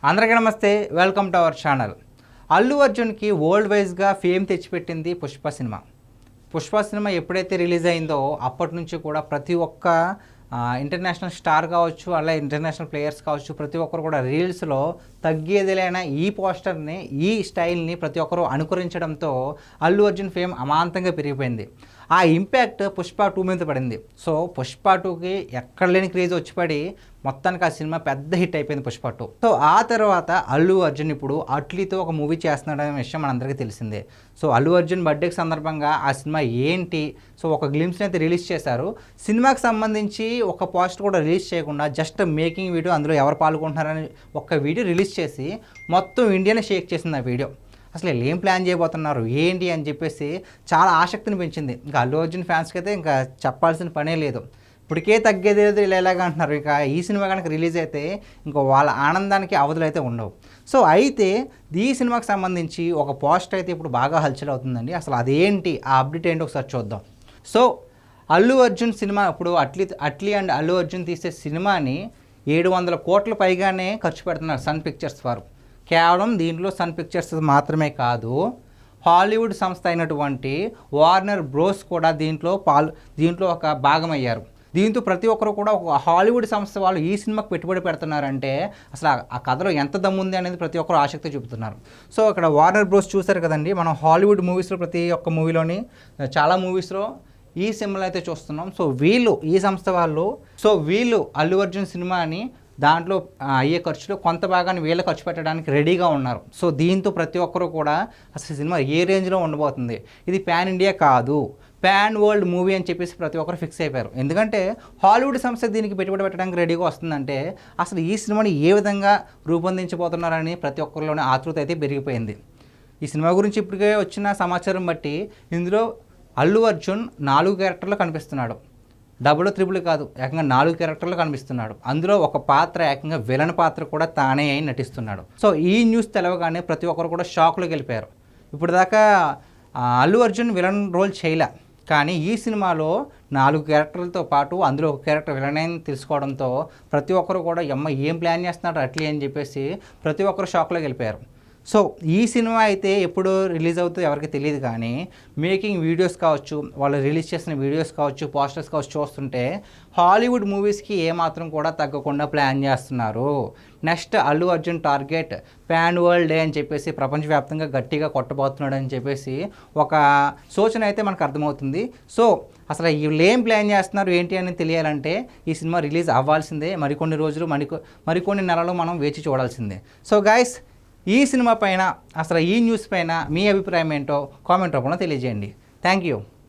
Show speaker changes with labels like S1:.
S1: అందరికీ నమస్తే, welcome to our channel. Allu అర్జున్కి వరల్డ్ వైజ్గా ఫేమ్ తెచ్చిపెట్టింది పుష్ప సినిమా. పుష్ప సినిమా ఎప్పుడైతే రిలీజ్ అయిందో అప్పటి నుంచి కూడా ప్రతి ఒక్క ఇంటర్నేషనల్ స్టార్ కావచ్చు, అలాగే ఇంటర్నేషనల్ ప్లేయర్స్ కావచ్చు, ప్రతి ఒక్కరు కూడా రీల్స్లో తగ్గేదిలేన ఈ పోస్టర్ని, ఈ స్టైల్ని ప్రతి ఒక్కరు అనుకరించడంతో అల్లు అర్జున్ ఫేమ్ అమాంతంగా పెరిగిపోయింది. ఆ ఇంపాక్ట్ పుష్ప 2 మీద పడింది. సో పుష్ప 2కి ఎక్కడ లేని క్రేజ్ వచ్చి పడి మొత్తానికి ఆ సినిమా పెద్ద హిట్ అయిపోయింది పుష్ప 2. సో ఆ తర్వాత అల్లు అర్జున్ ఇప్పుడు అట్లీతో ఒక మూవీ చేస్తున్నాడనే విషయం మనందరికీ తెలిసిందే. సో అల్లు అర్జున్ బర్త్డేకి సందర్భంగా ఆ సినిమా ఏంటి, సో ఒక గ్లిమ్స్ని అయితే రిలీజ్ చేశారు. సినిమాకి సంబంధించి ఒక పోస్టర్ కూడా రిలీజ్ చేయకుండా జస్ట్ మేకింగ్ వీడియో, అందులో ఎవరు పాల్గొంటున్నారని ఒక వీడియో రిలీజ్ చేసి మొత్తం ఇండియానే షేక్ చేసింది ఆ వీడియో. అసలు వీళ్ళు ఏం ప్లాన్ చేయబోతున్నారు ఏంటి అని చెప్పేసి చాలా ఆసక్తిని పెంచింది. ఇంకా అల్లు అర్జున్ ఫ్యాన్స్కి అయితే ఇంకా చెప్పాల్సిన పనే లేదు. ఇప్పటికే తగ్గేది లేదు, ఇలా ఎలాగ అంటున్నారు. ఇక ఈ సినిమా కనుక రిలీజ్ అయితే ఇంకో వాళ్ళ ఆనందానికి అవధులు అయితే ఉండవు. సో అయితే ఈ సినిమాకి సంబంధించి ఒక పోస్టర్ అయితే ఇప్పుడు బాగా హల్చల్ అవుతుందండి. అసలు అదేంటి, ఆ అప్డేట్ ఏంటి ఒకసారి చూద్దాం. సో అల్లు అర్జున్ సినిమా ఇప్పుడు అట్లీ అండ్ అల్లు అర్జున్ తీసే సినిమాని 700 కోట్ల పైగానే ఖర్చు పెడుతున్నారు సన్ పిక్చర్స్ వారు. కేవలం దీంట్లో సన్ పిక్చర్స్ మాత్రమే కాదు, హాలీవుడ్ సంస్థ అయినటువంటి వార్నర్ బ్రోస్ కూడా దీంట్లో ఒక భాగమయ్యారు. దీంతో ప్రతి ఒక్కరు కూడా ఒక హాలీవుడ్ సంస్థ వాళ్ళు ఈ సినిమాకి పెట్టుబడి పెడుతున్నారంటే అసలు ఆ కథలో ఎంత దమ్ముంది అనేది ప్రతి ఒక్కరు ఆసక్తి చూపుతున్నారు. సో ఇక్కడ వార్నర్ బ్రోస్ చూసారు కదండి, మనం హాలీవుడ్ మూవీస్లో ప్రతి ఒక్క మూవీలోని చాలా మూవీస్లో ఈ సింబల్ అయితే చూస్తున్నాం. సో ఈ సంస్థ వాళ్ళు వీళ్ళు అల్లు అర్జున్ సినిమాని దాంట్లో అయ్యే ఖర్చులో కొంత భాగాన్ని వీళ్ళు ఖర్చు పెట్టడానికి రెడీగా ఉన్నారు. సో దీంతో ప్రతి ఒక్కరు కూడా అసలు సినిమా ఏ రేంజ్లో ఉండబోతుంది, ఇది ప్యాన్ ఇండియా కాదు, ప్యాన్ వరల్డ్ మూవీ అని చెప్పేసి ప్రతి ఒక్కరు ఫిక్స్ అయిపోయారు. ఎందుకంటే హాలీవుడ్ సంస్థ దీనికి పెట్టుబడి పెట్టడానికి రెడీగా వస్తుందంటే అసలు ఈ సినిమాని ఏ విధంగా రూపొందించబోతున్నారని ప్రతి ఒక్కరిలోనే ఆతృత అయితే పెరిగిపోయింది. ఈ సినిమా గురించి ఇప్పటికే వచ్చిన సమాచారం బట్టి ఇందులో అల్లు అర్జున్ 4 క్యారెక్టర్లు కనిపిస్తున్నాడు. 000 కాదు, ఏకంగా 4 క్యారెక్టర్లు కనిపిస్తున్నాడు. అందులో ఒక పాత్ర ఏకంగా విలన్ పాత్ర కూడా తానే అయి నటిస్తున్నాడు. సో ఈ న్యూస్ తెలవగానే ప్రతి ఒక్కరు కూడా షాక్లోకి వెళ్ళిపోయారు. ఇప్పుడు దాకా అల్లు అర్జున్ విలన్ రోల్ చేయలే, కానీ ఈ సినిమాలో 4 క్యారెక్టర్లతో పాటు అందులో ఒక క్యారెక్టర్ విలన్ అని తెలుసుకోవడంతో ప్రతి ఒక్కరు కూడా ఏం ప్లాన్ చేస్తున్నాడు అట్లీ అని చెప్పేసి ప్రతి ఒక్కరు షాక్లోకి వెళ్ళిపోయారు. సో ఈ సినిమా అయితే ఎప్పుడు రిలీజ్ అవుతుందో ఎవరికి తెలియదు, కానీ మేకింగ్ వీడియోస్ కావచ్చు, వాళ్ళు రిలీజ్ చేసిన వీడియోస్ కావచ్చు, పోస్టర్స్ కావచ్చు చూస్తుంటే హాలీవుడ్ మూవీస్కి ఏమాత్రం కూడా తగ్గకుండా ప్లాన్ చేస్తున్నారు. Next Allu Arjun target pan world day అని చెప్పేసి ప్రపంచవ్యాప్తంగా గట్టిగా కొట్టబోతున్నాడు అని చెప్పేసి ఒక సూచన అయితే మనకు అర్థమవుతుంది. సో అసలు వీళ్ళు ఏం ప్లాన్ చేస్తున్నారు ఏంటి అని తెలియాలంటే ఈ సినిమా రిలీజ్ అవ్వాల్సిందే. మరికొన్ని రోజులు మరికొన్ని నెలలు మనం వేచి చూడాల్సిందే. సో గైస్, ఈ సినిమా పైన అసలు ఈ న్యూస్ పైన మీ అభిప్రాయం ఏంటో కామెంట్ రూపంలో తెలియజేయండి. Thank you.